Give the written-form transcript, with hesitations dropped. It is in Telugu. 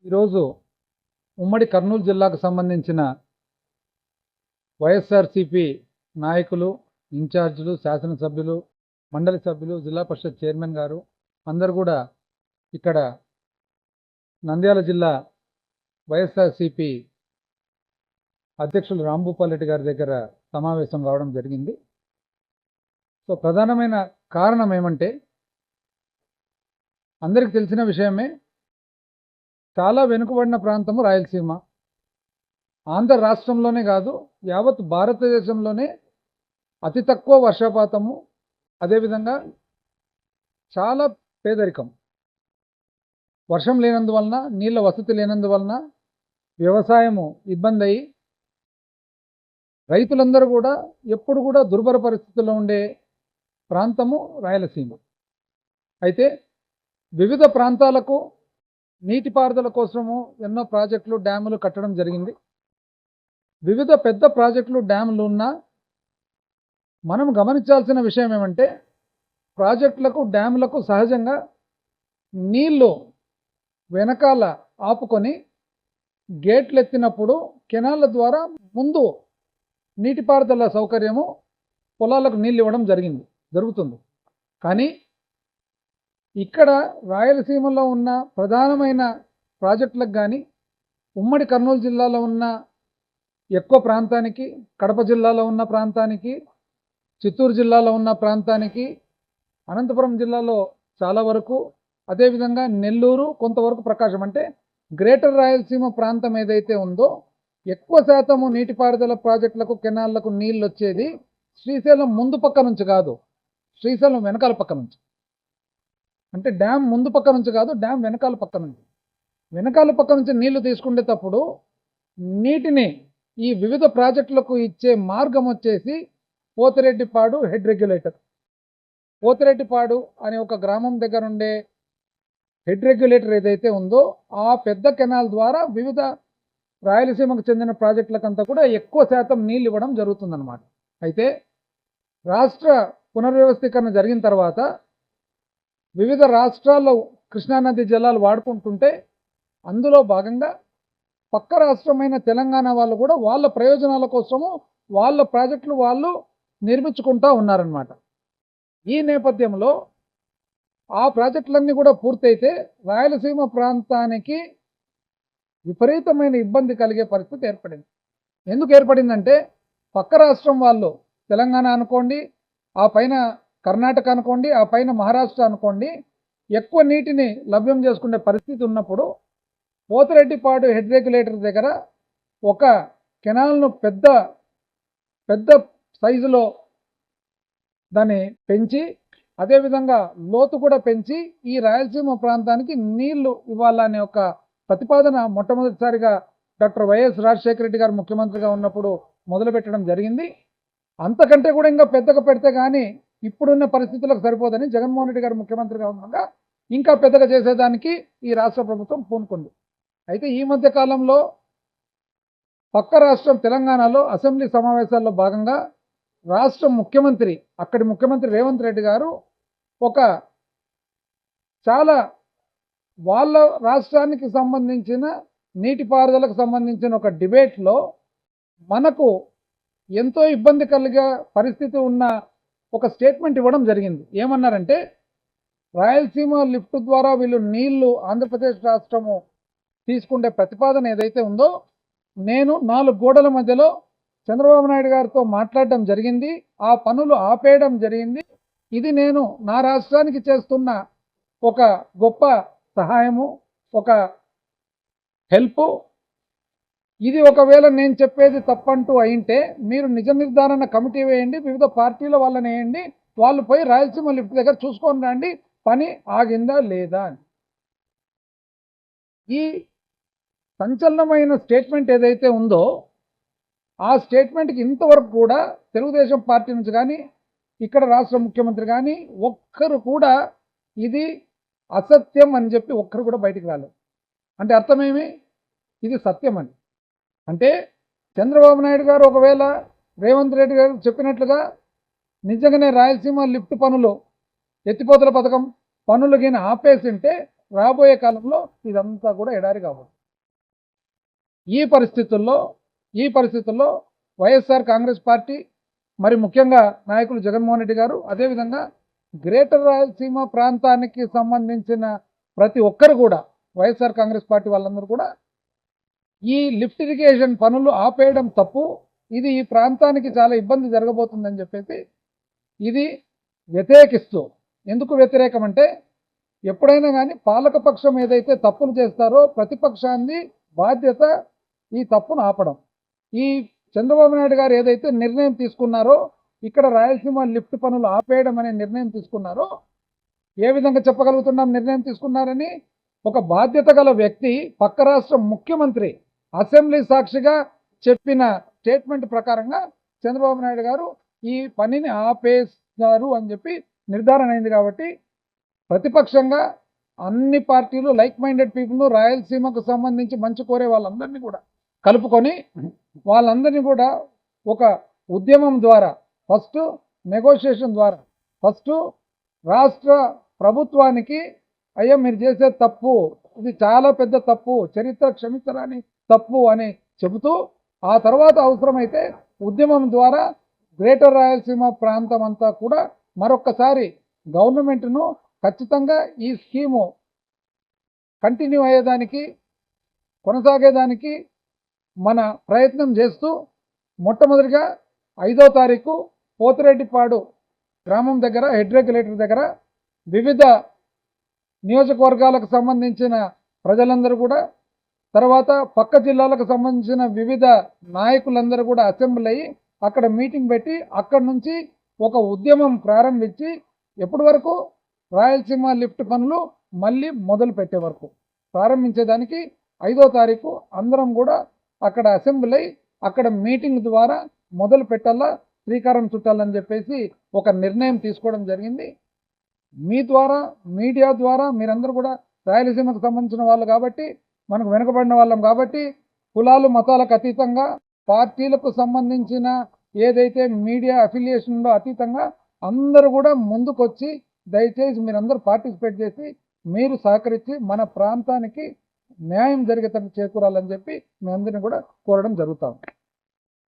ఈరోజు ఉమ్మడి కర్నూలు జిల్లాకు సంబంధించిన వైఎస్ఆర్సీపీ నాయకులు, ఇన్ఛార్జీలు, శాసనసభ్యులు, మండలి సభ్యులు, జిల్లా పరిషత్ చైర్మన్ గారు అందరూ కూడా ఇక్కడ నంద్యాల జిల్లా వైఎస్ఆర్సీపీ అధ్యక్షులు రాంభూపాల్ రెడ్డి గారి దగ్గర సమావేశం కావడం జరిగింది. సో ప్రధానమైన కారణం ఏమంటే, అందరికీ తెలిసిన విషయమే, చాలా వెనుకబడిన ప్రాంతము రాయలసీమ. ఆంధ్ర రాష్ట్రంలోనే కాదు, యావత్ భారతదేశంలోనే అతి తక్కువ వర్షపాతము, అదేవిధంగా చాలా పేదరికం. వర్షం లేనందువలన, నీళ్ళ వసతి లేనందువలన వ్యవసాయము ఇబ్బంది అయ్యి రైతులందరూ కూడా ఎప్పుడు కూడా దుర్భర పరిస్థితుల్లో ఉండే ప్రాంతము రాయలసీమ. అయితే వివిధ ప్రాంతాలకు నీటిపారుదల కోసము ఎన్నో ప్రాజెక్టులు, డ్యాములు కట్టడం జరిగింది. వివిధ పెద్ద ప్రాజెక్టులు, డ్యాములు ఉన్నా మనం గమనించాల్సిన విషయం ఏమంటే, ప్రాజెక్టులకు, డ్యాములకు సహజంగా నీళ్లు వెనకాల ఆపుకొని గేట్లు ఎత్తినప్పుడు కెనాళ్ళ ద్వారా ముందు నీటిపారుదల సౌకర్యము పొలాలకు నీళ్ళు ఇవ్వడం జరుగుతుంది. కానీ ఇక్కడ రాయలసీమలో ఉన్న ప్రధానమైన ప్రాజెక్టులకు కానీ, ఉమ్మడి కర్నూలు జిల్లాలో ఉన్న ఎక్కువ ప్రాంతానికి, కడప జిల్లాలో ఉన్న ప్రాంతానికి, చిత్తూరు జిల్లాలో ఉన్న ప్రాంతానికి, అనంతపురం జిల్లాలో చాలా వరకు, అదేవిధంగా నెల్లూరు, కొంతవరకు ప్రకాశం, అంటే గ్రేటర్ రాయలసీమ ప్రాంతం ఏదైతే ఉందో ఎక్కువ శాతము నీటిపారుదల ప్రాజెక్టులకు, కెనాళ్లకు నీళ్ళు వచ్చేది శ్రీశైలం ముందు పక్క నుంచి కాదు, శ్రీశైలం వెనకాల పక్క నుంచి. అంటే డ్యామ్ ముందు పక్క నుంచి కాదు, డ్యామ్ వెనకాల పక్క నుంచి నీళ్లు తీసుకునేటప్పుడు నీటిని ఈ వివిధ ప్రాజెక్టులకు ఇచ్చే మార్గం వచ్చేసి పోతిరెడ్డిపాడు హెడ్ రెగ్యులేటర్. పోతిరెడ్డిపాడు అనే ఒక గ్రామం దగ్గర ఉండే హెడ్ రెగ్యులేటర్ ఏదైతే ఉందో ఆ పెద్ద కెనాల్ ద్వారా వివిధ రాయలసీమకు చెందిన ప్రాజెక్టులకంతా కూడా ఎక్కువ శాతం నీళ్ళు ఇవ్వడం జరుగుతుందన్నమాట. అయితే రాష్ట్ర పునర్వ్యవస్థీకరణ జరిగిన తర్వాత వివిధ రాష్ట్రాల్లో కృష్ణానది జలాలు వాడుకుంటుంటే అందులో భాగంగా పక్క రాష్ట్రమైన తెలంగాణ వాళ్ళు కూడా వాళ్ళ ప్రయోజనాల కోసము వాళ్ళ ప్రాజెక్టులు వాళ్ళు నిర్మించుకుంటూ ఉన్నారన్నమాట. ఈ నేపథ్యంలో ఆ ప్రాజెక్టులన్నీ కూడా పూర్తయితే రాయలసీమ ప్రాంతానికి విపరీతమైన ఇబ్బంది కలిగే పరిస్థితి ఏర్పడింది. ఎందుకు ఏర్పడిందంటే, పక్క రాష్ట్రం వాళ్ళు, తెలంగాణ అనుకోండి, ఆ పైన కర్ణాటక అనుకోండి, ఆ పైన మహారాష్ట్ర అనుకోండి, ఎక్కువ నీటిని లభ్యం చేసుకునే పరిస్థితి ఉన్నప్పుడు పోతిరెడ్డిపాడు హెడ్ రెగ్యులేటర్ దగ్గర ఒక కెనాల్ను పెద్ద సైజులో దాన్ని పెంచి, అదేవిధంగా లోతు కూడా పెంచి ఈ రాయలసీమ ప్రాంతానికి నీళ్లు ఇవ్వాలనే ఒక ప్రతిపాదన మొట్టమొదటిసారిగా డాక్టర్ వైఎస్ రాజశేఖర రెడ్డి గారు ముఖ్యమంత్రిగా ఉన్నప్పుడు మొదలుపెట్టడం జరిగింది. అంతకంటే కూడా ఇంకా పెద్దగా పెడితే కానీ ఇప్పుడున్న పరిస్థితులకు సరిపోదని జగన్మోహన్ రెడ్డి గారు ముఖ్యమంత్రిగా ఉండగా ఇంకా పెద్దగా చేసేదానికి ఈ రాష్ట్ర ప్రభుత్వం పూనుకుంది. అయితే ఈ మధ్య కాలంలో పక్క రాష్ట్రం తెలంగాణలో అసెంబ్లీ సమావేశాల్లో భాగంగా రాష్ట్ర ముఖ్యమంత్రి, అక్కడి ముఖ్యమంత్రి రేవంత్ రెడ్డి గారు ఒక చాలా వాళ్ళ రాష్ట్రానికి సంబంధించిన నీటిపారుదలకు సంబంధించిన ఒక డిబేట్లో మనకు ఎంతో ఇబ్బంది కలిగే పరిస్థితి ఉన్న ఒక స్టేట్మెంట్ ఇవ్వడం జరిగింది. ఏమన్నారంటే, రాయలసీమ లిఫ్ట్ ద్వారా వీళ్ళు నీళ్లు ఆంధ్రప్రదేశ్ రాష్ట్రము తీసుకునే ప్రతిపాదన ఏదైతే ఉందో, నేను 4 గోడల మధ్యలో చంద్రబాబు నాయుడు గారితో మాట్లాడడం జరిగింది, ఆ పనులు ఆపేయడం జరిగింది. ఇది నేను నా రాష్ట్రానికి చేస్తున్న ఒక గొప్ప సహాయము, ఒక హెల్ప్. ఇది ఒకవేళ నేను చెప్పేది తప్పంటూ అయింటే మీరు నిజ నిర్ధారణ కమిటీ వేయండి, వివిధ పార్టీల వాళ్ళని వేయండి, వాళ్ళు పోయి రాయలసీమ లిఫ్ట్ దగ్గర చూసుకొని రండి, పని ఆగిందా లేదా అని. ఈ సంచలనమైన స్టేట్మెంట్ ఏదైతే ఉందో ఆ స్టేట్మెంట్కి ఇంతవరకు కూడా తెలుగుదేశం పార్టీ నుంచి కానీ, ఇక్కడ రాష్ట్ర ముఖ్యమంత్రి కానీ ఒక్కరు కూడా ఇది అసత్యం అని చెప్పి ఒక్కరు కూడా బయటికి రాలేదు. అంటే అర్థమేమి? ఇది సత్యం అని. అంటే చంద్రబాబు నాయుడు గారు ఒకవేళ రేవంత్ రెడ్డి గారు చెప్పినట్లుగా నిజంగానే రాయలసీమ లిఫ్ట్ పనులు, ఎత్తిపోతల పథకం పనులు గిన ఆపేసింటే రాబోయే కాలంలో ఇదంతా కూడా ఎడారి కాబోతుంది. ఈ పరిస్థితుల్లో వైఎస్ఆర్ కాంగ్రెస్ పార్టీ మరి ముఖ్యంగా నాయకులు జగన్మోహన్ రెడ్డి గారు, అదేవిధంగా గ్రేటర్ రాయలసీమ ప్రాంతానికి సంబంధించిన ప్రతి ఒక్కరు కూడా, వైఎస్ఆర్ కాంగ్రెస్ పార్టీ వాళ్ళందరూ కూడా ఈ లిఫ్ట్ ఇరిగేషన్ పనులు ఆపేయడం తప్పు, ఇది ఈ ప్రాంతానికి చాలా ఇబ్బంది జరగబోతుందని చెప్పేసి ఇది వ్యతిరేకిస్తూ. ఎందుకు వ్యతిరేకం అంటే, ఎప్పుడైనా కానీ పాలకపక్షం ఏదైతే తప్పులు చేస్తారో ప్రతిపక్షాన్ని బాధ్యత ఈ తప్పును ఆపడం. ఈ చంద్రబాబు నాయుడు గారు ఏదైతే నిర్ణయం తీసుకున్నారో, ఇక్కడ రాయలసీమ లిఫ్ట్ పనులు ఆపేయడం అనే నిర్ణయం తీసుకున్నారో, ఏ విధంగా చెప్పగలుగుతున్నాం నిర్ణయం తీసుకున్నారని? ఒక బాధ్యత గల వ్యక్తి, పక్క రాష్ట్ర ముఖ్యమంత్రి అసెంబ్లీ సాక్షిగా చెప్పిన స్టేట్మెంట్ ప్రకారంగా చంద్రబాబు నాయుడు గారు ఈ పనిని ఆపేశారు అని చెప్పి నిర్ధారణ అయింది. కాబట్టి ప్రతిపక్షంగా అన్ని పార్టీలు, లైక్ మైండెడ్ పీపుల్, రాయలసీమకు సంబంధించి మంచి కోరే వాళ్ళందరినీ కూడా కలుపుకొని వాళ్ళందరినీ కూడా ఒక ఉద్యమం ద్వారా, ఫస్ట్ నెగోషియేషన్ ద్వారా, ఫస్ట్ రాష్ట్ర ప్రభుత్వానికి అయ్యా మీరు చేసే తప్పు, ఇది చాలా పెద్ద తప్పు, చరిత్ర క్షమించరాని తప్పు అని చెబుతూ, ఆ తర్వాత అవసరమైతే ఉద్యమం ద్వారా గ్రేటర్ రాయలసీమ ప్రాంతం అంతా కూడా మరొక్కసారి గవర్నమెంట్ను ఖచ్చితంగా ఈ స్కీము కంటిన్యూ అయ్యేదానికి, కొనసాగేదానికి మన ప్రయత్నం చేస్తూ, మొట్టమొదటిగా 5వ తారీఖు పోతిరెడ్డిపాడు గ్రామం దగ్గర, హెడ్ రెగ్యులేటర్ దగ్గర వివిధ నియోజకవర్గాలకు సంబంధించిన ప్రజలందరూ కూడా, తర్వాత పక్క జిల్లాలకు సంబంధించిన వివిధ నాయకులందరూ కూడా అసెంబ్లీ అయ్యి అక్కడ మీటింగ్ పెట్టి, అక్కడి నుంచి ఒక ఉద్యమం ప్రారంభించి ఎప్పటి వరకు రాయలసీమ లిఫ్ట్ పనులు మళ్ళీ మొదలు పెట్టే వరకు ప్రారంభించేదానికి 5వ తారీఖు అందరం కూడా అక్కడ అసెంబ్లీ అక్కడ మీటింగ్ ద్వారా మొదలు పెట్టాలా, శ్రీకారం చుట్టాలని చెప్పేసి ఒక నిర్ణయం తీసుకోవడం జరిగింది. మీ ద్వారా, మీడియా ద్వారా మీరందరూ కూడా రాయలసీమకు సంబంధించిన వాళ్ళు కాబట్టి, మనకు వెనుకబడిన వాళ్ళం కాబట్టి, కులాలు మతాలకు అతీతంగా, పార్టీలకు సంబంధించిన ఏదైతే మీడియా అఫిలియేషన్లో అతీతంగా అందరూ కూడా ముందుకొచ్చి దయచేసి మీరందరూ పార్టిసిపేట్ చేసి మీరు సహకరించి మన ప్రాంతానికి న్యాయం జరిగేటట్టు చేకూరాలని చెప్పి మీ అందరినీ కూడా కోరడం జరుగుతాం.